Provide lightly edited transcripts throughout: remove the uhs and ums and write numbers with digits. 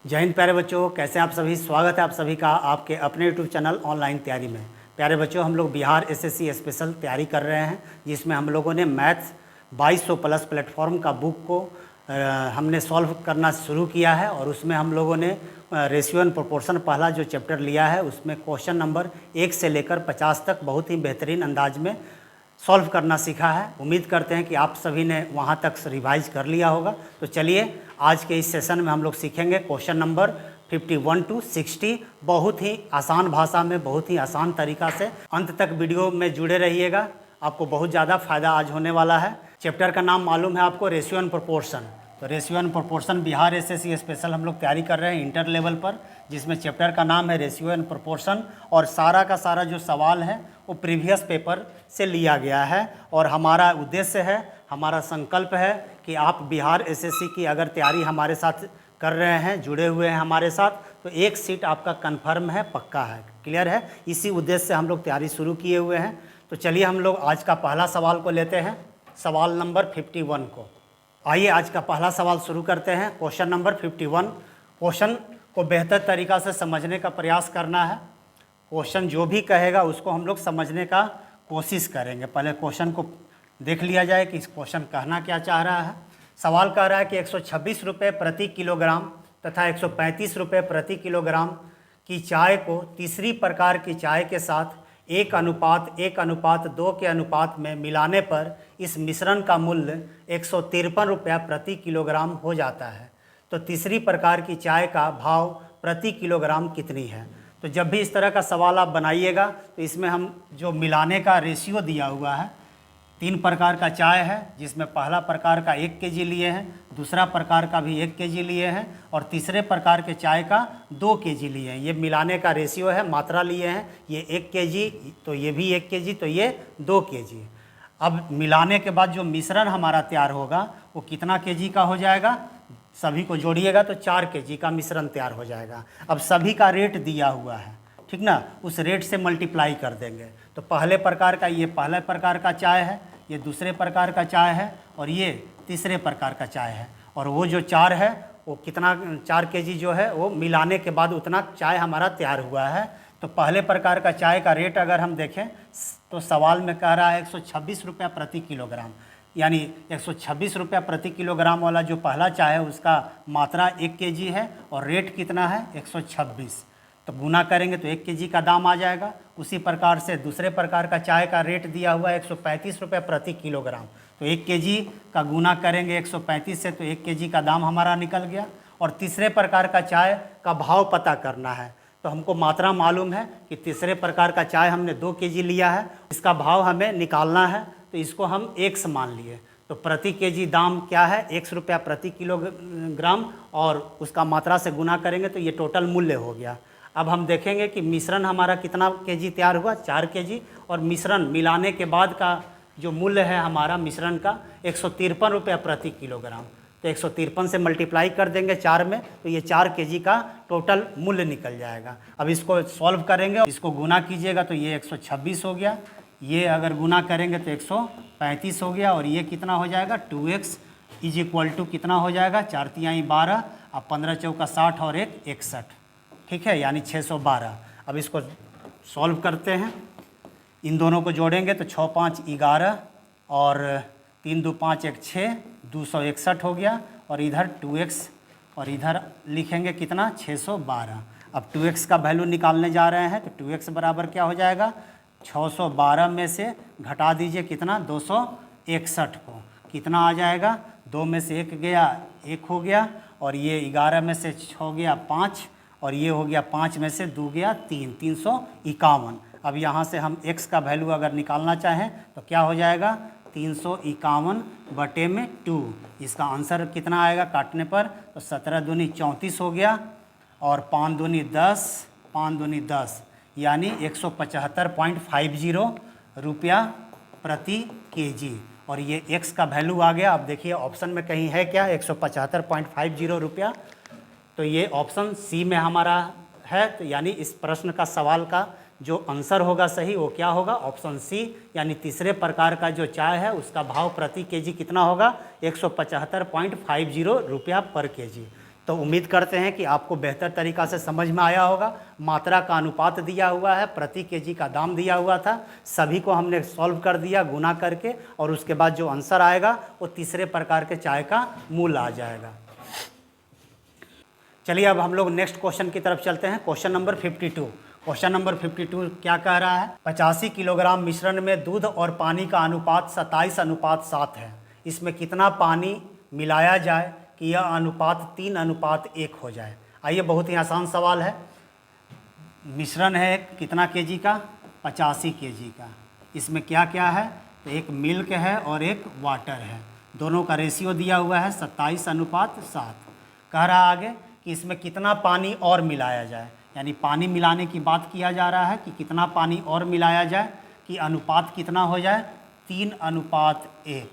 जय हिंद प्यारे बच्चों, कैसे हैं आप सभी। स्वागत है आप सभी का आपके अपने यूट्यूब चैनल ऑनलाइन तैयारी में। प्यारे बच्चों, हम लोग बिहार एसएससी स्पेशल तैयारी कर रहे हैं, जिसमें हम लोगों ने मैथ्स 2200 प्लस प्लेटफॉर्म का बुक को हमने सॉल्व करना शुरू किया है। और उसमें हम लोगों ने रेशियो एंड प्रोपोर्शन पहला जो चैप्टर लिया है, उसमें क्वेश्चन नंबर 1 से लेकर 50 तक बहुत ही बेहतरीन अंदाज में सॉल्व करना सीखा है। उम्मीद करते हैं कि आप सभी ने वहाँ तक रिवाइज कर लिया होगा। तो चलिए आज के इस सेशन में हम लोग सीखेंगे क्वेश्चन नंबर 51 to 60, बहुत ही आसान भाषा में, बहुत ही आसान तरीका से। अंत तक वीडियो में जुड़े रहिएगा, आपको बहुत ज़्यादा फायदा आज होने वाला है। चैप्टर का नाम मालूम है आपको, रेशियो एंड प्रोपोर्शन। तो ratio and proportion Bihar SSC special हम लोग तैयारी कर रहे हैं इंटर लेवल पर, जिसमें चैप्टर का नाम है रेशियो एंड प्रोपोर्शन। और सारा का सारा जो सवाल है वो प्रीवियस पेपर से लिया गया है। और हमारा उद्देश्य है, हमारा संकल्प है कि आप बिहार एसएससी की अगर तैयारी हमारे साथ कर रहे हैं, जुड़े हुए हैं हमारे साथ, तो एक सीट आपका कन्फर्म है, पक्का है, क्लियर है। इसी उद्देश्य से हम लोग तैयारी शुरू किए हुए हैं। तो चलिए हम लोग आज का पहला सवाल को लेते हैं, सवाल नंबर 51 को। आइए आज का पहला सवाल शुरू करते हैं। Question number 51। क्वेश्चन को बेहतर तरीक़ा से समझने का प्रयास करना है। क्वेश्चन जो भी कहेगा उसको हम लोग समझने का कोशिश करेंगे। पहले क्वेश्चन को देख लिया जाए कि इस क्वेश्चन कहना क्या चाह रहा है। सवाल कह रहा है कि 126 रुपये प्रति किलोग्राम तथा 135 रुपये प्रति किलोग्राम की चाय को तीसरी प्रकार की चाय के साथ 1:1:2 के अनुपात में मिलाने पर इस मिश्रण का मूल्य 153 रुपया प्रति किलोग्राम हो जाता है। तो तीसरी प्रकार की चाय का भाव प्रति किलोग्राम कितनी है। तो जब भी इस तरह का सवाल आप बनाइएगा तो इसमें हम जो मिलाने का रेशियो दिया हुआ है, 3 प्रकार का चाय है, जिसमें पहला प्रकार का 1 kg लिए हैं, दूसरा प्रकार का भी 1 kg लिए हैं, और तीसरे प्रकार के चाय का 2 kg लिए हैं। ये मिलाने का रेशियो है, मात्रा लिए हैं। ये 1 kg, तो ये भी 1 kg, तो ये 2 kg। अब मिलाने के बाद जो मिश्रण हमारा तैयार होगा वो कितना kg का हो जाएगा, सभी को जोड़िएगा तो 4 kg का मिश्रण तैयार हो जाएगा। अब सभी का रेट दिया हुआ है, ठीक ना, उस रेट से मल्टीप्लाई कर देंगे। तो पहले प्रकार का, ये पहले प्रकार का चाय है, ये दूसरे प्रकार का चाय है, और ये तीसरे प्रकार का चाय है। और वो जो 4 है वो कितना, 4 kg जो है वो मिलाने के बाद उतना चाय हमारा तैयार हुआ है। तो पहले प्रकार का चाय का रेट अगर हम देखें तो सवाल में कह रहा है 126 रुपया प्रति किलोग्राम, यानी 126 रुपया प्रति किलोग्राम वाला जो पहला चाय है उसका मात्रा 1 kg है और रेट कितना है 126। तो गुना करेंगे तो 1 kg का दाम आ जाएगा। उसी प्रकार से दूसरे प्रकार का चाय का रेट दिया हुआ है 135 रुपये प्रति किलोग्राम। तो 1 kg का गुना करेंगे 135 से, तो 1 kg का दाम हमारा निकल गया। और तीसरे प्रकार का चाय का भाव पता करना है। तो हमको मात्रा मालूम है कि तीसरे प्रकार का चाय हमने 2 kg लिया है, इसका भाव हमें निकालना है। तो इसको हम x मान लिए, तो प्रति kg दाम क्या है, 1 रुपया प्रति किलोग्राम, और उसका मात्रा से गुना करेंगे तो ये टोटल मूल्य हो गया। अब हम देखेंगे कि मिश्रण हमारा कितना kg तैयार हुआ, 4 kg, और मिश्रण मिलाने के बाद का जो मूल्य है हमारा मिश्रण का 153 रुपया प्रति किलोग्राम। तो 153 से मल्टीप्लाई कर देंगे 4 में, तो ये 4 kg का टोटल मूल्य निकल जाएगा। अब इसको सॉल्व करेंगे, इसको गुना कीजिएगा तो ये 126 हो गया, ये अगर गुना करेंगे तो 135 हो गया, और ये कितना हो जाएगा 2x = कितना हो जाएगा, 4 तिहाई 12, अब 15 चौका 60 और 1 61, ठीक है, यानी 612। अब इसको सॉल्व करते हैं, इन दोनों को जोड़ेंगे तो 6 5 11 और 3 2 5 1 6, 261 हो गया। और इधर 2x, और इधर लिखेंगे कितना 612। अब 2x का वैल्यू निकालने जा रहे हैं, तो 2x बराबर क्या हो जाएगा, 612 में से घटा दीजिए कितना 261 को, कितना आ जाएगा, 2 में से 1 गया 1 हो गया, और ये 11 में से 6 गया 5, और ये हो गया 5 में से 2 गया 3, 351। अब यहाँ से हम x का वैल्यू अगर निकालना चाहें तो क्या हो जाएगा, 351/2। इसका आंसर कितना आएगा काटने पर, तो 17 दूनी 34 हो गया, और 5 दूनी 10, 5 दूनी 10, यानी 175.50 रुपया प्रति kg। और ये x का वैल्यू आ गया। अब देखिए ऑप्शन में कहीं है क्या 175.50 रुपया, तो ये ऑप्शन सी में हमारा है। तो यानी इस प्रश्न का सवाल का जो आंसर होगा सही वो क्या होगा, ऑप्शन सी, यानी तीसरे प्रकार का जो चाय है उसका भाव प्रति kg कितना होगा, 175.50 रुपया पर kg। तो उम्मीद करते हैं कि आपको बेहतर तरीक़ा से समझ में आया होगा। मात्रा का अनुपात दिया हुआ है, प्रति केजी का दाम दिया हुआ था, सभी को हमने सॉल्व कर दिया गुना करके, और उसके बाद जो आंसर आएगा वो तीसरे प्रकार के चाय का मूल्य आ जाएगा। चलिए अब हम लोग नेक्स्ट क्वेश्चन की तरफ चलते हैं। Question number 52। क्वेश्चन नंबर 52 क्या कह रहा है? 85 किलोग्राम मिश्रण में दूध और पानी का अनुपात 27:7 है। इसमें कितना पानी मिलाया जाए कि यह अनुपात 3:1 हो जाए? आइए, बहुत ही आसान सवाल है। मिश्रण है कितना केजी का? 85 केजी का। इसमें क्या क्या है? तो एक मिल्क है और एक वाटर है। दोनों का रेशियो दिया हुआ है 27:7। कह रहा है आगे कि इसमें कितना पानी और मिलाया जाए, यानी पानी मिलाने की बात किया जा रहा है कि कितना पानी और मिलाया जाए कि अनुपात कितना हो जाए? 3:1।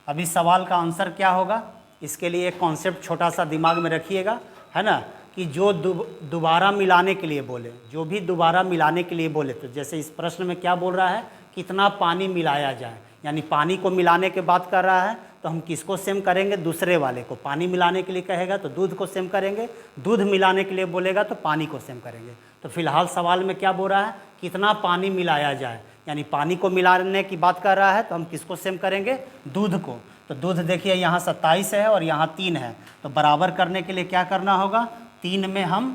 अब इस सवाल का आंसर क्या होगा? इसके लिए एक कॉन्सेप्ट छोटा सा दिमाग में रखिएगा, है ना, कि जो दोबारा मिलाने के लिए बोले, जो भी दोबारा मिलाने के लिए बोले, तो जैसे इस प्रश्न में क्या बोल रहा है? कितना पानी मिलाया जाए, यानी पानी को मिलाने की बात कर रहा है। तो हम किसको सेम करेंगे? दूसरे वाले को। पानी मिलाने के लिए कहेगा तो दूध को सेम करेंगे, दूध मिलाने के लिए बोलेगा तो पानी को सेम करेंगे। तो फिलहाल सवाल में क्या बोल रहा है? कितना पानी मिलाया जाए, यानी पानी को मिलाने की बात कर रहा है, तो हम किसको सेम करेंगे? दूध को। तो दूध देखिए यहाँ 27 है और यहाँ 3 है, तो बराबर करने के लिए क्या करना होगा? 3 में हम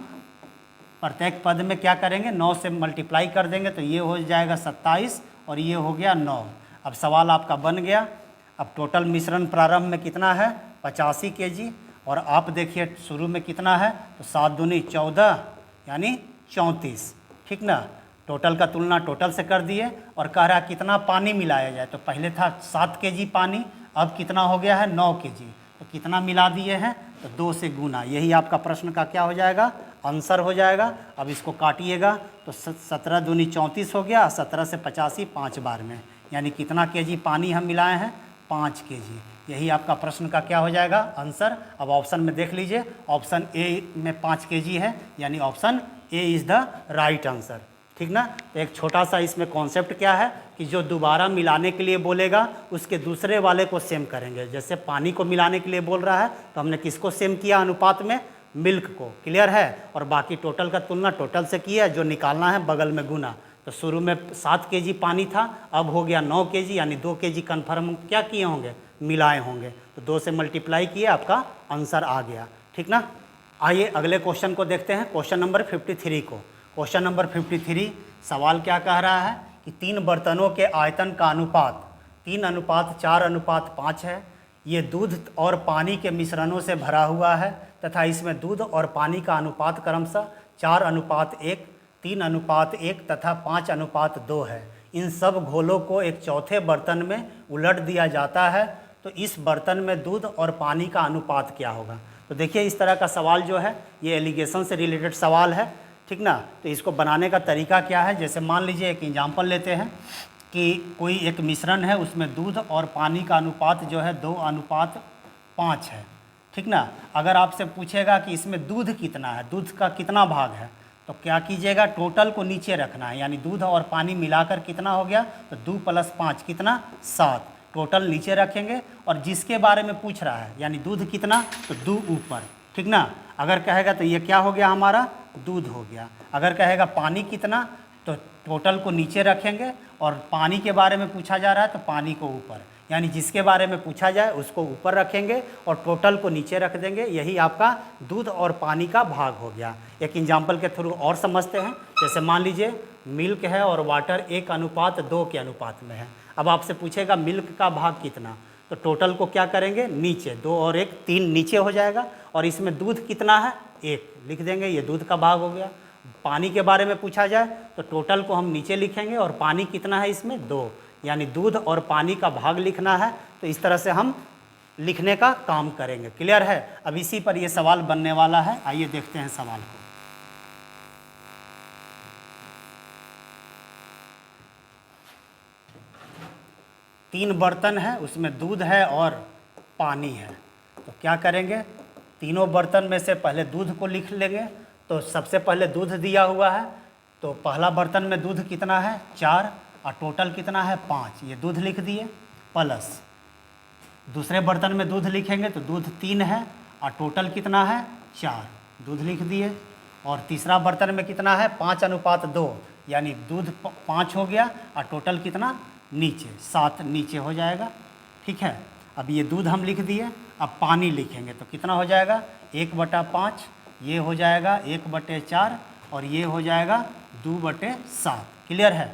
प्रत्येक पद में क्या करेंगे? 9 से मल्टीप्लाई कर देंगे, तो ये हो जाएगा 27 और ये हो गया 9। अब सवाल आपका बन गया। अब टोटल मिश्रण प्रारंभ में कितना है? 85 केजी, और आप देखिए शुरू में कितना है? तो 7 दूनी 14 यानी 34, ठीक ना। टोटल का तुलना टोटल से कर दिए और कह रहा है कितना पानी मिलाया जाए। तो पहले था 7 केजी पानी, अब कितना हो गया है? 9 केजी। तो कितना मिला दिए हैं? तो 2 से गुना। यही आपका प्रश्न का क्या हो जाएगा? आंसर हो जाएगा। अब इसको काटिएगा तो 17 दूनी 34 हो गया, 17 से 85 5 बार में, यानी कितना केजी पानी हम मिलाए हैं? 5 केजी। यही आपका प्रश्न का क्या हो जाएगा? आंसर। अब ऑप्शन में देख लीजिए, ऑप्शन ए में 5 केजी है, यानी option A is the right answer, ठीक ना। तो एक छोटा सा इसमें कॉन्सेप्ट क्या है कि जो दोबारा मिलाने के लिए बोलेगा उसके दूसरे वाले को सेम करेंगे। जैसे पानी को मिलाने के लिए बोल रहा है तो हमने किसको सेम किया अनुपात में? मिल्क को। क्लियर है। और बाकी टोटल का तुलना टोटल से किया, जो निकालना है बगल में गुना। तो शुरू में 7 केजी पानी था, अब हो गया 9 केजी, यानी 2 केजी कन्फर्म क्या किए होंगे? मिलाए होंगे। तो 2 से मल्टीप्लाई किए, आपका आंसर आ गया, ठीक ना। आइए अगले क्वेश्चन को देखते हैं, क्वेश्चन नंबर 53 को। क्वेश्चन नंबर 53 सवाल क्या कह रहा है कि 3 बर्तनों के आयतन का अनुपात 3:4:5 है। ये दूध और पानी के मिश्रणों से भरा हुआ है तथा इसमें दूध और पानी का अनुपात क्रमशः 4:1, 3:1 तथा 5:2 है। इन सब घोलों को एक चौथे बर्तन में उलट दिया जाता है, तो इस बर्तन में दूध और पानी का अनुपात क्या होगा? तो देखिए इस तरह का सवाल जो है ये एलिगेशन से रिलेटेड सवाल है, ठीक ना। तो इसको बनाने का तरीका क्या है? जैसे मान लीजिए एक एग्जाम्पल लेते हैं कि कोई एक मिश्रण है, उसमें दूध और पानी का अनुपात जो है 2:5 है, ठीक ना। अगर आपसे पूछेगा कि इसमें दूध कितना है, दूध का कितना भाग है, तो क्या कीजिएगा? टोटल को नीचे रखना है, यानी दूध और पानी मिलाकर कितना हो गया? तो 2 + 5 कितना? 7। टोटल नीचे रखेंगे और जिसके बारे में पूछ रहा है, यानी दूध कितना, तो 2 ऊपर, ठीक ना। अगर कहेगा तो ये क्या हो गया हमारा? दूध हो गया। अगर कहेगा पानी कितना, तो टोटल को नीचे रखेंगे और पानी के बारे में पूछा जा रहा है तो पानी को ऊपर, यानी जिसके बारे में पूछा जाए उसको ऊपर रखेंगे और टोटल को नीचे रख देंगे। यही आपका दूध और पानी का भाग हो गया। एक एग्जाम्पल के थ्रू और समझते हैं। जैसे मान लीजिए मिल्क है और वाटर 1:2 के अनुपात में है। अब आपसे पूछेगा मिल्क का भाग कितना, तो टोटल को क्या करेंगे? नीचे, 2 और 1 3 नीचे हो जाएगा। और इसमें दूध कितना है? 1 लिख देंगे, ये दूध का भाग हो गया। पानी के बारे में पूछा जाए तो टोटल को हम नीचे लिखेंगे और पानी कितना है इसमें? 2, यानी दूध और पानी का भाग लिखना है। तो इस तरह से हम लिखने का काम करेंगे। क्लियर है। अब इसी पर ये सवाल बनने वाला है। आइए देखते हैं सवाल को। तीन बर्तन है, उसमें दूध है और पानी है। तो क्या करेंगे? तीनों बर्तन में से पहले दूध को लिख लेंगे। तो सबसे पहले दूध दिया हुआ है, तो पहला बर्तन में दूध कितना है? 4, और टोटल कितना है? 5। ये दूध लिख दिए। प्लस दूसरे बर्तन में दूध लिखेंगे तो दूध 3 है और टोटल कितना है 4, दूध लिख दिए। और तीसरा बर्तन में कितना है 5:2, यानी दूध 5 हो गया और टोटल कितना नीचे 7 नीचे हो जाएगा। ठीक है, अब ये दूध हम लिख दिए, अब पानी लिखेंगे तो कितना हो जाएगा 1/5, ये हो जाएगा 1/4 और ये हो जाएगा 2/7। क्लियर है,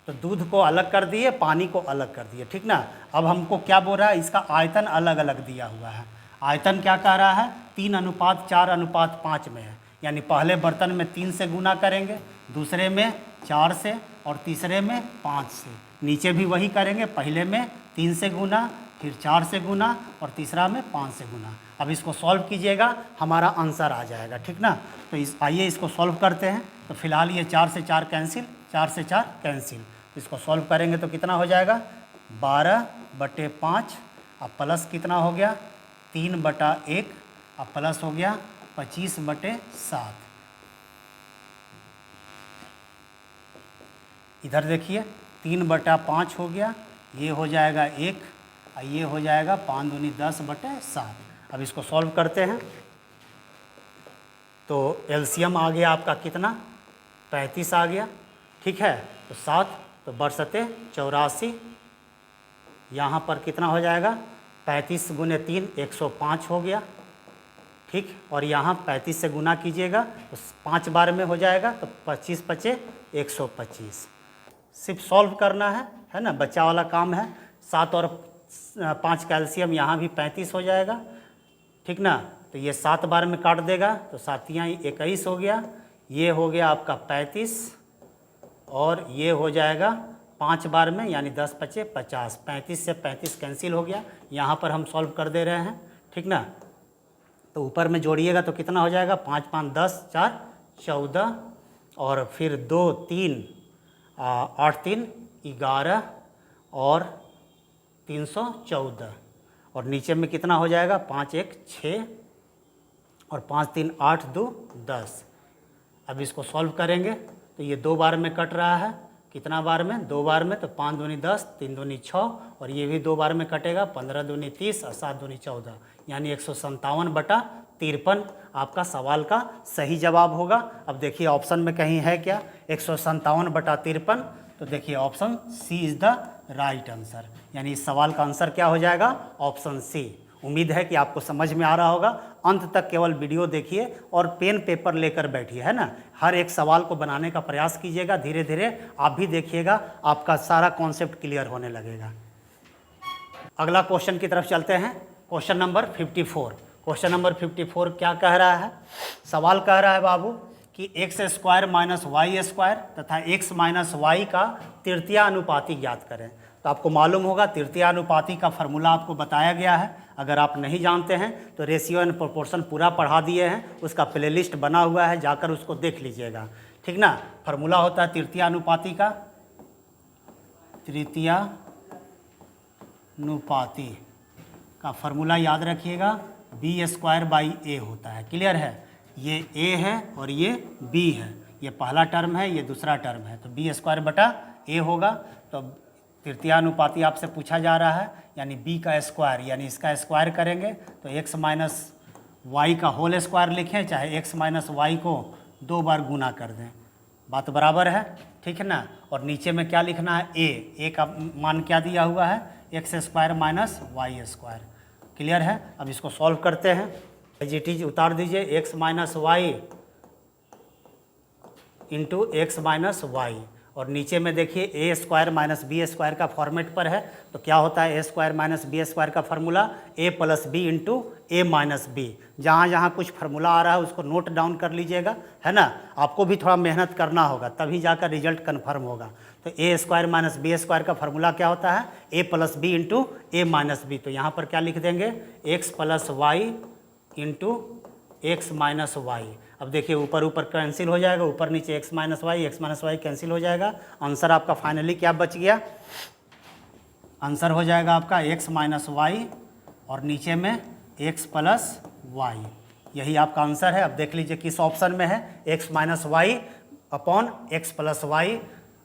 तो दूध को अलग कर दिए, पानी को अलग कर दिए। ठीक ना, अब हमको क्या बोल रहा है, इसका आयतन अलग अलग दिया हुआ है। आयतन क्या कह रहा है 3:4:5 में है, यानी पहले बर्तन में 3 से गुना करेंगे, दूसरे में 4 से और तीसरे में 5 से। नीचे भी वही करेंगे, पहले में 3 से गुना, फिर 4 से गुना और तीसरा में 5 से गुना। अब इसको सॉल्व कीजिएगा, हमारा आंसर आ जाएगा। ठीक ना, तो आइए इसको सॉल्व करते हैं। तो फिलहाल ये 4 से 4 कैंसिल, 4 से 4 कैंसिल। इसको सॉल्व करेंगे तो कितना हो जाएगा 12/5 अब प्लस कितना हो गया 3/1 अब प्लस हो गया 25/7। इधर देखिए 3/5 हो गया, ये हो जाएगा 1 और ये हो जाएगा 5 दूनी 10/7। अब इसको सॉल्व करते हैं तो एलसीएम आ गया आपका कितना 35 आ गया। ठीक है, तो 7 तो बरसते 84, यहाँ पर कितना हो जाएगा 35 × 3 105 हो गया। ठीक, और यहाँ 35 से गुना कीजिएगा तो 5 बार में हो जाएगा, तो 25 × 5 = 125। सिर्फ सॉल्व करना है ना, बच्चा वाला काम है। 7 और 5 कैल्शियम, यहाँ भी 35 हो जाएगा। ठीक ना, तो ये 7 बार में काट देगा तो 7 × 21 हो गया, ये हो गया आपका 35 और ये हो जाएगा 5 बार में यानी 10 × 5 = 50। 35 से 35 कैंसिल हो गया, यहाँ पर हम सॉल्व कर दे रहे हैं। ठीक ना, तो ऊपर में जोड़िएगा तो कितना हो जाएगा 5 × 5 = 10, 4 = 14 और फिर 2 3 8 3 11 और 314 और नीचे में कितना हो जाएगा 5 1 6 और 5 3 8 2 10। अब इसको सॉल्व करेंगे तो ये 2 बार में कट रहा है, कितना बार में 2 बार में, तो 5 दूनी 10 3 दूनी 6 और ये भी 2 बार में कटेगा 15 दूनी 30 और 7 दूनी 14, यानी 157/53 आपका सवाल का सही जवाब होगा। अब देखिए ऑप्शन में कहीं है क्या 157/53, तो देखिए option C is the right answer, यानी इस सवाल का आंसर क्या हो जाएगा ऑप्शन सी। उम्मीद है कि आपको समझ में आ रहा होगा। अंत तक केवल वीडियो देखिए और पेन पेपर लेकर बैठिए, है ना। हर एक सवाल को बनाने का प्रयास कीजिएगा, धीरे धीरे आप भी देखिएगा आपका सारा कॉन्सेप्ट क्लियर होने लगेगा। अगला क्वेश्चन की तरफ चलते हैं। Question number 54। क्वेश्चन नंबर 54 क्या कह रहा है, सवाल कह रहा है बाबू कि x² - y² तथा x - y का तृतीय अनुपाती ज्ञात करें। तो आपको मालूम होगा तृतीय अनुपाती का फॉर्मूला आपको बताया गया है। अगर आप नहीं जानते हैं तो रेशियो एंड प्रोपोर्शन पूरा पढ़ा दिए हैं, उसका प्लेलिस्ट बना हुआ है, जाकर उसको देख लीजिएगा। ठीक ना, फॉर्मूला होता है तृतीय अनुपाती का, तृतीय अनुपाती का फॉर्मूला याद रखिएगा b² a होता है। क्लियर है, ये a है और ये b है, ये पहला टर्म है, ये दूसरा टर्म है, तो b² a होगा। तो तृतीय अनुपाती आपसे पूछा जा रहा है, यानी b का स्क्वायर, यानी इसका स्क्वायर करेंगे तो x - y का होल स्क्वायर लिखें, चाहे x - y को 2 बार गुना कर दें, बात बराबर है। ठीक है ना, और नीचे में क्या लिखना है a का मान क्या दिया हुआ है x² - y²। क्लियर है, अब इसको सॉल्व करते हैं। एजिटीज उतार दीजिए, x - y into x - y और नीचे में देखिए a² - b² का फॉर्मेट पर है, तो क्या होता है a² - b² का formula a + b into a - b। जहाँ जहाँ कुछ फार्मूला आ रहा है उसको नोट डाउन कर लीजिएगा, है ना। आपको भी थोड़ा मेहनत करना होगा तभी जाकर रिजल्ट कन्फर्म होगा। तो a² - b² का फार्मूला क्या होता है a + b into a - b। तो यहाँ पर क्या लिख देंगे x + y into x - y। अब देखिए ऊपर ऊपर कैंसिल हो जाएगा, ऊपर नीचे x - y कैंसिल हो जाएगा। आंसर आपका फाइनली क्या बच गया, आंसर हो जाएगा आपका x - y और नीचे में x + y, यही आपका आंसर है। अब देख लीजिए किस ऑप्शन में है x - y/x + y,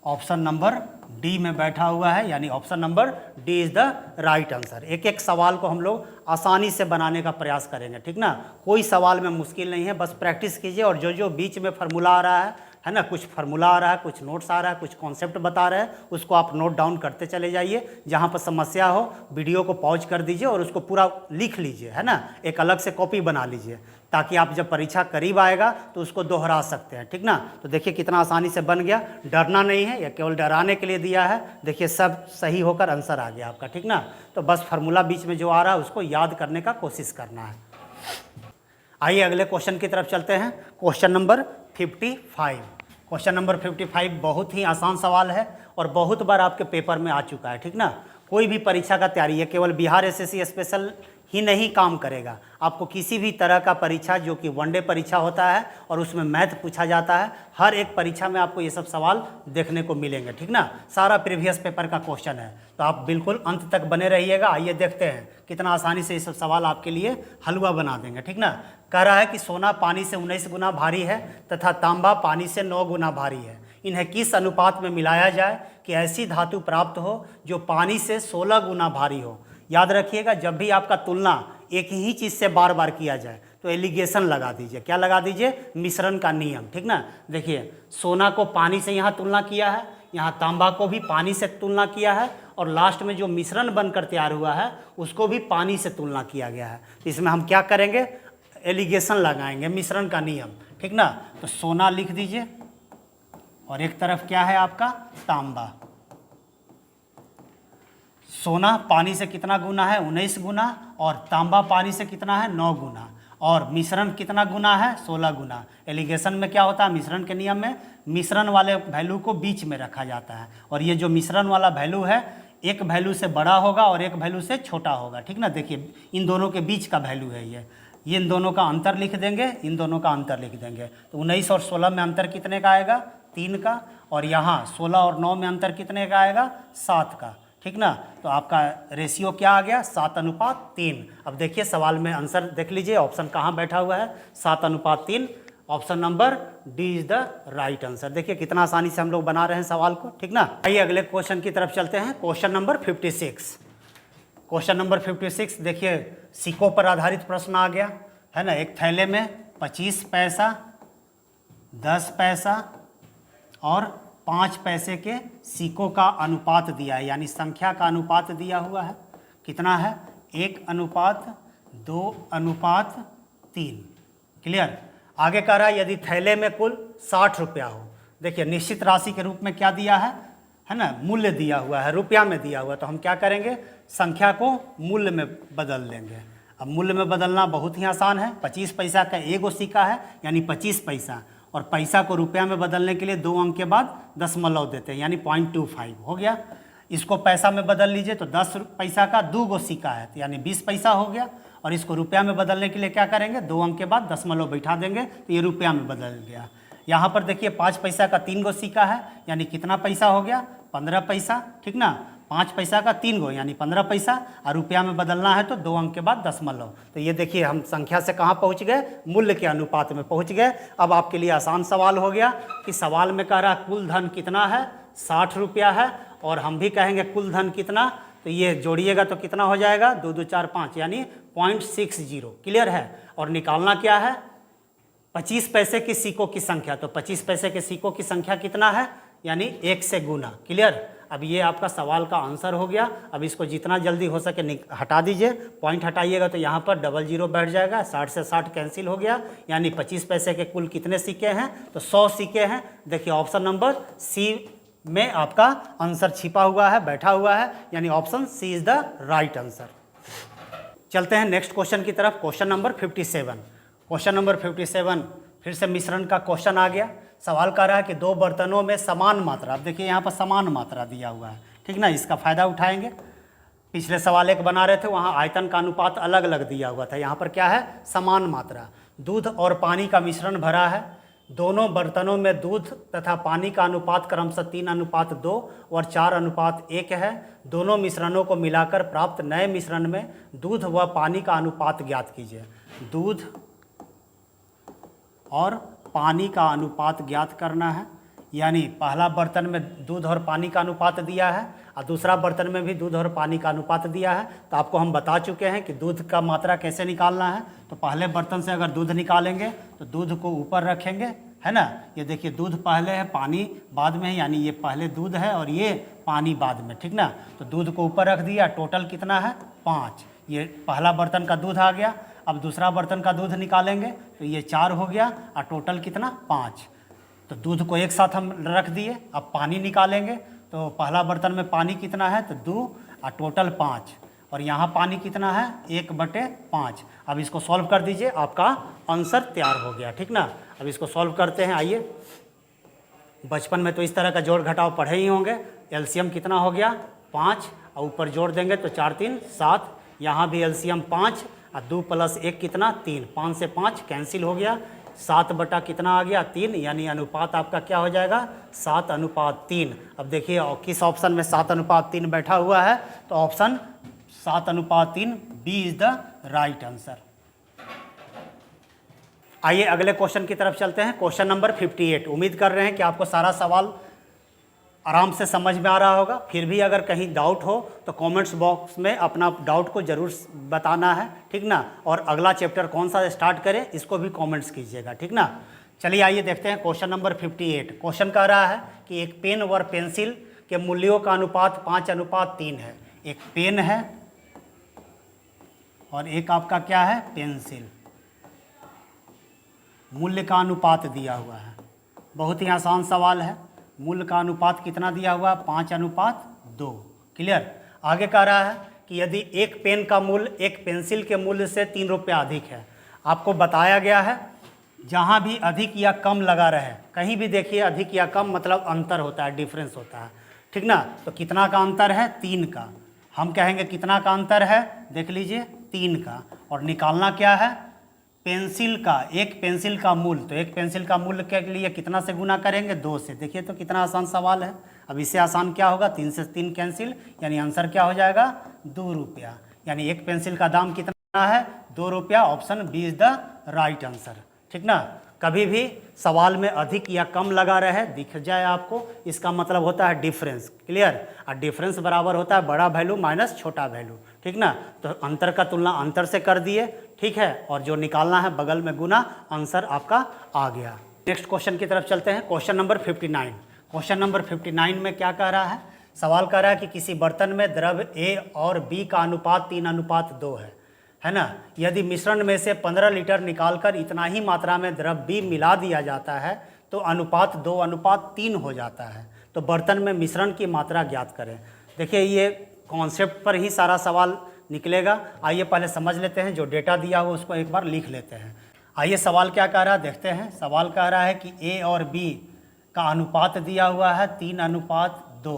option number D में बैठा हुआ है, यानी option number D is the right answer. एक एक सवाल को हम लोग आसानी से बनाने का प्रयास करेंगे, ठीक ना। कोई सवाल में मुश्किल नहीं है, बस प्रैक्टिस कीजिए और जो जो बीच में फार्मूला आ रहा है ना, कुछ फार्मूला आ रहा है, कुछ नोट्स आ रहा है, कुछ कॉन्सेप्ट बता रहे हैं, उसको आप नोट डाउन करते चले जाइए। जहाँ पर समस्या हो वीडियो को पॉज कर दीजिए और उसको पूरा लिख लीजिए, है ना। एक अलग से कॉपी बना लीजिए ताकि आप जब परीक्षा करीब आएगा तो उसको दोहरा सकते हैं, ठीक ना। तो देखिए कितना आसानी से बन गया, डरना नहीं है, यह केवल डराने के लिए दिया है। देखिए सब सही होकर आंसर आ गया आपका, ठीक ना। तो बस फार्मूला बीच में जो आ रहा है उसको याद करने का कोशिश करना है। आइए अगले क्वेश्चन की तरफ चलते हैं। Question number 55। क्वेश्चन नंबर 55 बहुत ही आसान सवाल है और बहुत बार आपके पेपर में आ चुका है, ठीक ना। कोई भी परीक्षा का तैयारी है, केवल बिहार एसएससी स्पेशल ही नहीं काम करेगा। आपको किसी भी तरह का परीक्षा जो कि वनडे परीक्षा होता है और उसमें मैथ पूछा जाता है, हर एक परीक्षा में आपको ये सब सवाल देखने को मिलेंगे, ठीक ना। सारा प्रीवियस पेपर का क्वेश्चन है, तो आप बिल्कुल अंत तक बने रहिएगा। आइए देखते हैं कितना आसानी से ये सब सवाल आपके लिए हलवा बना देंगे, ठीक ना। कह रहा है कि सोना पानी से 19 गुना भारी है तथा तांबा पानी से 9 गुना भारी है। इन्हें किस अनुपात में मिलाया जाए कि ऐसी धातु प्राप्त हो जो पानी से 16 गुना भारी हो। याद रखिएगा, जब भी आपका तुलना एक ही चीज़ से बार बार किया जाए तो एलिगेशन लगा दीजिए। क्या लगा दीजिए? मिश्रण का नियम, ठीक ना। देखिए सोना को पानी से यहाँ तुलना किया है, यहाँ तांबा को भी पानी से तुलना किया है और लास्ट में जो मिश्रण बनकर तैयार हुआ है उसको भी पानी से तुलना किया गया है। तो इसमें हम क्या करेंगे? एलिगेशन लगाएंगे, मिश्रण का नियम, ठीक ना। तो सोना लिख दीजिए और एक तरफ क्या है आपका? तांबा। सोना पानी से कितना गुना है? 19 गुना। और तांबा पानी से कितना है? 9 गुना। और मिश्रण कितना गुना है? 16 गुना। एलिगेशन में क्या होता है? मिश्रण के नियम में मिश्रण वाले वैल्यू को बीच में रखा जाता है और ये जो मिश्रण वाला वैल्यू है एक वैल्यू से बड़ा होगा और एक वैल्यू से छोटा होगा, ठीक ना। देखिए इन दोनों के बीच का वैल्यू है ये इन दोनों का अंतर लिख देंगे, इन दोनों का अंतर लिख देंगे। तो 19 और 16 में अंतर कितने का आएगा? 3 का। और यहाँ 16 और 9 में अंतर कितने का आएगा? 7 का, ठीक ना। तो आपका रेशियो क्या आ गया? 7:3। अब देखिए सवाल में आंसर देख लीजिए, ऑप्शन कहाँ बैठा हुआ है? 7:3। Option number D is the right answer. देखिए कितना आसानी से हम लोग बना रहे हैं सवाल को, ठीक ना। आइए अगले क्वेश्चन की तरफ चलते हैं। Question number 56। क्वेश्चन नंबर 56 देखिए सिक्कों पर आधारित प्रश्न आ गया है ना। एक थैले में 25 पैसा, 10 पैसा और 5 पैसे के सिक्कों का अनुपात दिया है, यानी संख्या का अनुपात दिया हुआ है। कितना है? 1:2:3। क्लियर। आगे कह रहा है यदि थैले में कुल 60 रुपया हो। देखिए निश्चित राशि के रूप में क्या दिया है ना, मूल्य दिया हुआ है, रुपया में दिया हुआ है। तो हम क्या करेंगे? संख्या को मूल्य में बदल देंगे। अब मूल्य में बदलना बहुत ही आसान है। 25 पैसा का एगो सिक्का है यानी 25 पैसा, और पैसा को रुपया में बदलने के लिए 2 अंक के बाद दशमलव देते हैं यानी 0.25 हो गया। इसको पैसा में बदल लीजिए तो 10 पैसा का 2 गो सिक्का है यानी 20 पैसा हो गया। और इसको रुपया में बदलने के लिए क्या करेंगे? 2 अंक के बाद दशमलव बैठा देंगे तो ये रुपया में बदल गया। यहाँ पर देखिए 5 पैसा का 3 गो सिक्का है यानी कितना पैसा हो गया? 15 पैसा, ठीक ना। 5 पैसा का 3 गो यानी 15 पैसा, और रुपया में बदलना है तो 2 अंक के बाद दशमलव। तो ये देखिए हम संख्या से कहाँ पहुँच गए? मूल्य के अनुपात में पहुँच गए। अब आपके लिए आसान सवाल हो गया कि सवाल में कह रहा कुल धन कितना है? 60 रुपया है। और हम भी कहेंगे कुल धन कितना, तो ये जोड़िएगा तो कितना हो जाएगा? 2 2 4 5 यानी 0.60। क्लियर है। और निकालना क्या है? 25 पैसे के सिक्कों की संख्या। तो 25 पैसे के सिक्कों की संख्या कितना है? यानी 1 से गुना। क्लियर। अब ये आपका सवाल का आंसर हो गया। अब इसको जितना जल्दी हो सके हटा दीजिए। पॉइंट हटाइएगा तो यहाँ पर 00 बैठ जाएगा। 60 से 60 कैंसिल हो गया यानी 25 पैसे के कुल कितने सिक्के हैं? तो 100 सिक्के हैं। देखिए ऑप्शन नंबर सी में आपका आंसर छिपा हुआ है, बैठा हुआ है, यानी option C is the right answer. चलते हैं नेक्स्ट क्वेश्चन की तरफ। Question number 57। क्वेश्चन नंबर 57 फिर से मिश्रण का क्वेश्चन आ गया। सवाल कर रहा है कि 2 बर्तनों में समान मात्रा, अब देखिए यहाँ पर समान मात्रा दिया हुआ है, ठीक ना। इसका फ़ायदा उठाएंगे। पिछले सवाल एक बना रहे थे, वहाँ आयतन का अनुपात अलग अलग दिया हुआ था। यहाँ पर क्या है? समान मात्रा। दूध और पानी का मिश्रण भरा है। दोनों बर्तनों में दूध तथा पानी का अनुपात क्रमशः 3:2 और 4:1 है। दोनों मिश्रणों को मिलाकर प्राप्त नए मिश्रण में दूध व पानी का अनुपात ज्ञात कीजिए। दूध और पानी का अनुपात ज्ञात करना है। यानी पहला बर्तन में दूध और पानी का अनुपात दिया है और दूसरा बर्तन में भी दूध और पानी का अनुपात दिया है। तो आपको हम बता चुके हैं कि दूध का मात्रा कैसे निकालना है। तो पहले बर्तन से अगर दूध निकालेंगे तो दूध को ऊपर रखेंगे, है ना। ये देखिए दूध पहले है, पानी बाद में है, यानी ये पहले दूध है और ये पानी बाद में, ठीक ना। तो दूध को ऊपर रख दिया, टोटल कितना है 5। ये पहला बर्तन का दूध आ गया। अब दूसरा बर्तन का दूध निकालेंगे तो ये 4 हो गया और टोटल कितना 5। तो दूध को एक साथ हम रख दिए। अब पानी निकालेंगे तो पहला बर्तन में पानी कितना है तो 2 और टोटल 5, और यहाँ पानी कितना है 1/5। अब इसको सॉल्व कर दीजिए, आपका आंसर तैयार हो गया, ठीक ना। अब इसको सॉल्व करते हैं। आइए, बचपन में तो इस तरह का जोड़ घटाव पढ़े ही होंगे। एलसीएम कितना हो गया 5 और ऊपर जोड़ देंगे तो 4 3 7। यहाँ भी एलसीएम 5 और 2 + 1 कितना 3। 5 से 5 कैंसिल हो गया, 7 बटा कितना आ गया 3, यानी अनुपात आपका क्या हो जाएगा 7:3। अब देखिए किस ऑप्शन में 7:3 बैठा हुआ है, तो option 7:3 B is the right answer. आइए अगले क्वेश्चन की तरफ चलते हैं। Question number 58। उम्मीद कर रहे हैं कि आपको सारा सवाल आराम से समझ में आ रहा होगा। फिर भी अगर कहीं डाउट हो तो कमेंट्स बॉक्स में अपना डाउट को ज़रूर बताना है, ठीक ना। और अगला चैप्टर कौन सा स्टार्ट करें इसको भी कमेंट्स कीजिएगा, ठीक ना। चलिए आइए देखते हैं क्वेश्चन नंबर 58। क्वेश्चन कह रहा है कि एक पेन और पेंसिल के मूल्यों का अनुपात 5:3 है। एक पेन है और एक आपका क्या है पेंसिल। मूल्य का अनुपात दिया हुआ है। बहुत ही आसान सवाल है। मूल्य का अनुपात कितना दिया हुआ 5:2। क्लियर। आगे कह रहा है कि यदि एक पेन का मूल्य एक पेंसिल के मूल्य से 3 रुपया अधिक है। आपको बताया गया है जहाँ भी अधिक या कम लगा रहे, कहीं भी देखिए अधिक या कम मतलब अंतर होता है, डिफरेंस होता है, ठीक ना। तो कितना का अंतर है 3 का। हम कहेंगे कितना का अंतर है, देख लीजिए 3 का। और निकालना क्या है पेंसिल का, एक पेंसिल का मूल्य। तो एक पेंसिल का मूल्य के लिए कितना से गुना करेंगे 2 से। देखिए तो कितना आसान सवाल है। अब इससे आसान क्या होगा 3 से 3 कैंसिल, यानी आंसर क्या हो जाएगा 2 रुपया। यानी एक पेंसिल का दाम कितना है 2 रुपया। Option B is the right answer, ठीक ना। कभी भी सवाल में अधिक या कम लगा रहे दिख जाए आपको, इसका मतलब होता है डिफरेंस। क्लियर। और डिफरेंस बराबर होता है बड़ा वैल्यू माइनस छोटा वैल्यू, ठीक ना। तो अंतर का तुलना अंतर से कर दिए, ठीक है। और जो निकालना है बगल में गुना, आंसर आपका आ गया। नेक्स्ट क्वेश्चन की तरफ चलते हैं। Question number 59। क्वेश्चन नंबर 59 में क्या कह रहा है, सवाल कह रहा है कि किसी बर्तन में द्रव ए और बी का अनुपात 3:2 है ना। यदि मिश्रण में से 15 लीटर निकालकर इतना ही मात्रा में द्रव बी मिला दिया जाता है तो अनुपात 2:3 हो जाता है। तो बर्तन में मिश्रण की मात्रा ज्ञात करें। देखिए ये कॉन्सेप्ट पर ही सारा सवाल निकलेगा। आइए पहले समझ लेते हैं, जो डेटा दिया हुआ उसको एक बार लिख लेते हैं। आइए सवाल क्या कह रहा है देखते हैं। सवाल कह रहा है कि ए और बी का अनुपात दिया हुआ है 3:2,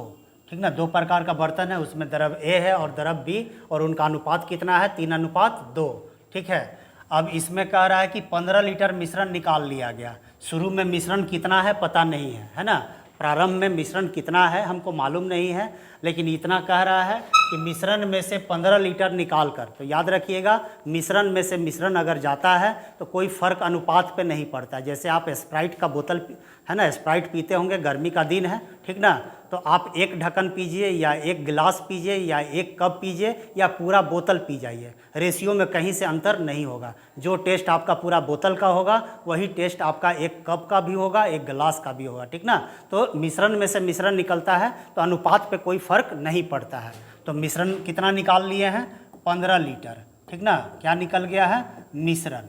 ठीक ना। 2 प्रकार का बर्तन है, उसमें द्रव ए है और द्रव बी, और उनका अनुपात कितना है 3:2, ठीक है। अब इसमें कह रहा है कि 15 लीटर मिश्रण निकाल लिया गया। शुरू में मिश्रण कितना है पता नहीं है ना। प्रारंभ में मिश्रण कितना है हमको मालूम नहीं है, लेकिन इतना कह रहा है कि मिश्रण में से 15 लीटर निकाल कर। तो याद रखिएगा मिश्रण में से मिश्रण अगर जाता है तो कोई फ़र्क अनुपात पे नहीं पड़ता। जैसे आप स्प्राइट का बोतल है ना, स्प्राइट पीते होंगे, गर्मी का दिन है, ठीक ना। तो आप एक ढक्कन पीजिए या एक गिलास पीजिए या एक कप पीजिए या पूरा बोतल पी जाइए, रेशियो में कहीं से अंतर नहीं होगा। जो टेस्ट आपका पूरा बोतल का होगा वही टेस्ट आपका एक कप का भी होगा, एक गिलास का भी होगा, ठीक ना। तो मिश्रण में से मिश्रण निकलता है तो अनुपात पे कोई फ़र्क नहीं पड़ता है। तो मिश्रण कितना निकाल लिए हैं 15 लीटर, ठीक ना। क्या निकल गया है मिश्रण।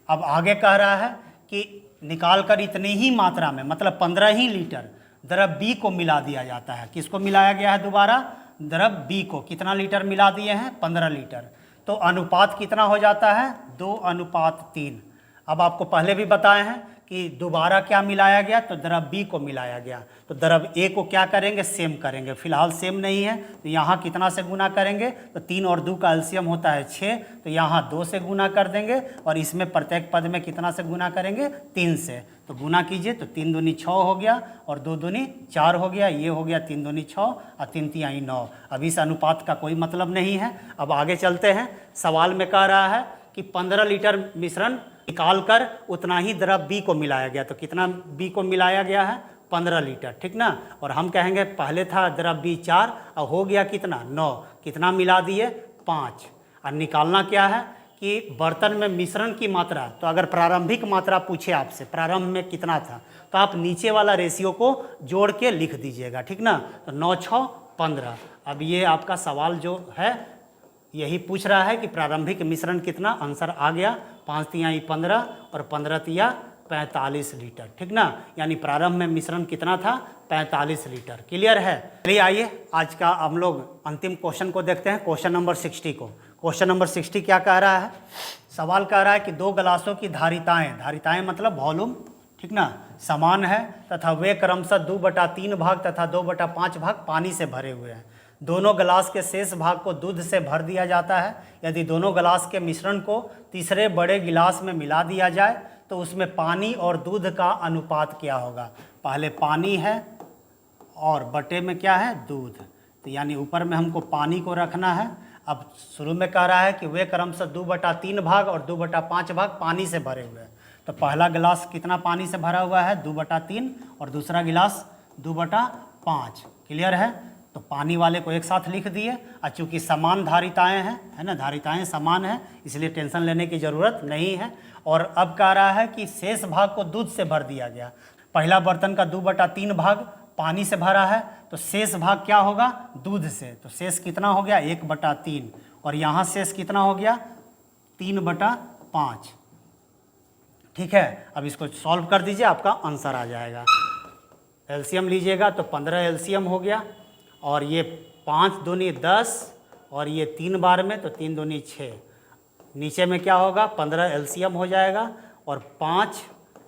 अब आगे कह रहा है कि निकाल कर इतनी ही मात्रा में मतलब 15 ही लीटर द्रव बी को मिला दिया जाता है। किसको मिलाया गया है दोबारा द्रव बी को। कितना लीटर मिला दिए हैं 15 लीटर। तो अनुपात कितना हो जाता है 2:3। अब आपको पहले भी बताए हैं कि दोबारा क्या मिलाया गया तो द्रव बी को मिलाया गया। तो द्रव ए को क्या करेंगे सेम करेंगे, फिलहाल सेम नहीं है तो यहाँ कितना से गुना करेंगे तो 3 और 2 का एलसीएम होता है 6, तो यहाँ 2 से गुना कर देंगे और इसमें प्रत्येक पद में कितना से गुना करेंगे 3 से। तो गुना कीजिए तो 3 दूनी 6 हो गया और 2 दूनी 4 हो गया, ये हो गया 3 दूनी 6 और 3 तिहाई 9। अब इस अनुपात का कोई मतलब नहीं है। अब आगे चलते हैं। सवाल में कह रहा है कि 15 लीटर मिश्रण निकालकर उतना ही द्रव B को मिलाया गया। तो कितना B को मिलाया गया है? 15 लीटर, ठीक ना। और हम कहेंगे पहले था द्रव B 4 और हो गया कितना? 9। कितना मिला दिए? 5। और निकालना क्या है कि बर्तन में मिश्रण की मात्रा। तो अगर प्रारंभिक मात्रा पूछे आपसे प्रारंभ में कितना था, तो आप नीचे वाला रेशियो को जोड़ के लिख दीजिएगा, ठीक ना। तो 9 6 15। अब ये आपका सवाल जो है यही पूछ रहा है कि प्रारंभिक मिश्रण कितना। आंसर आ गया 5 तिहाई 15 और 15 तिया 45 लीटर, ठीक ना। यानी प्रारंभ में मिश्रण कितना था? 45 लीटर। क्लियर है? चलिए आइए आज का हम लोग अंतिम क्वेश्चन को देखते हैं, क्वेश्चन नंबर 60 को। क्वेश्चन नंबर 60 क्या कह रहा है? सवाल कह रहा है कि 2 गिलासों की धारिताएं मतलब वॉल्यूम, ठीक ना, समान है तथा वे क्रमशः 2/3 भाग तथा 2/5 भाग पानी से भरे हुए हैं। दोनों गिलास के शेष भाग को दूध से भर दिया जाता है। यदि दोनों गिलास के मिश्रण को तीसरे बड़े गिलास में मिला दिया जाए तो उसमें पानी और दूध का अनुपात क्या होगा? पहले पानी है और बटे में क्या है? दूध। तो यानी ऊपर में हमको पानी को रखना है। अब शुरू में कह रहा है कि वे क्रमशः 2/3 भाग और 2/5 भाग पानी से भरे हुए हैं। तो पहला गिलास कितना पानी से भरा हुआ है? 2/3 और दूसरा गिलास 2/5। क्लियर है? तो पानी वाले को एक साथ लिख दिए। और चूँकि समान धारिताएं हैं, है ना, धारिताएं समान हैं, इसलिए टेंशन लेने की ज़रूरत नहीं है। और अब कह रहा है कि शेष भाग को दूध से भर दिया गया। पहला बर्तन का 2/3 भाग पानी से भरा है, तो शेष भाग क्या होगा? दूध से। तो शेष कितना हो गया? 1/3। और यहाँ शेष कितना हो गया? 3/5। ठीक है, अब इसको सॉल्व कर दीजिए, आपका आंसर आ जाएगा। एलसीएम लीजिएगा तो 15 एलसीएम हो गया। और ये 5 दूनी 10 और ये 3 बार में, तो 3 दूनी 6। नीचे में क्या होगा? 15 एलसीएम हो जाएगा और 5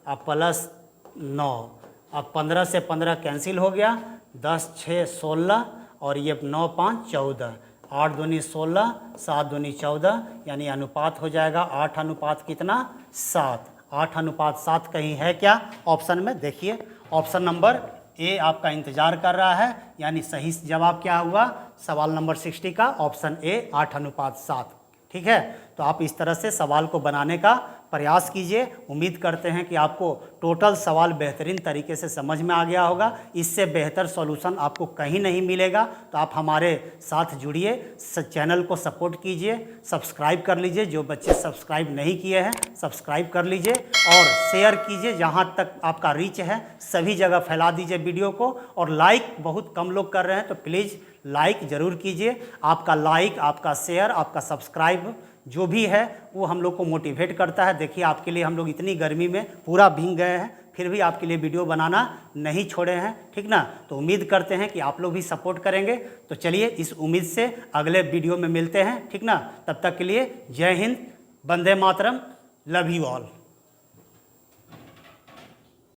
अब प्लस 9। अब 15 से 15 कैंसिल हो गया, 10 6 16 और ये 9 5 14। 8 दूनी 16, 7 दूनी 14, यानी अनुपात हो जाएगा 8 अनुपात कितना? 7। 8 अनुपात 7 कहीं है क्या ऑप्शन में? देखिए ऑप्शन नंबर ए आपका इंतजार कर रहा है। यानी सही जवाब क्या हुआ सवाल नंबर 60 का? ऑप्शन ए 8 अनुपात 7। ठीक है, तो आप इस तरह से सवाल को बनाने का प्रयास कीजिए। उम्मीद करते हैं कि आपको टोटल सवाल बेहतरीन तरीके से समझ में आ गया होगा। इससे बेहतर सॉल्यूशन आपको कहीं नहीं मिलेगा। तो आप हमारे साथ जुड़िए, चैनल को सपोर्ट कीजिए, सब्सक्राइब कर लीजिए। जो बच्चे सब्सक्राइब नहीं किए हैं सब्सक्राइब कर लीजिए और शेयर कीजिए। जहां तक आपका रीच है सभी जगह फैला दीजिए वीडियो को। और लाइक बहुत कम लोग कर रहे हैं, तो प्लीज़ लाइक ज़रूर कीजिए। आपका लाइक, आपका शेयर, आपका सब्सक्राइब जो भी है वो हम लोग को मोटिवेट करता है। देखिए आपके लिए हम लोग इतनी गर्मी में पूरा भीग गए हैं, फिर भी आपके लिए वीडियो बनाना नहीं छोड़े हैं, ठीक ना। तो उम्मीद करते हैं कि आप लोग भी सपोर्ट करेंगे। तो चलिए इस उम्मीद से अगले वीडियो में मिलते हैं, ठीक ना। तब तक के लिए जय Hind, Vande Mataram, love you all.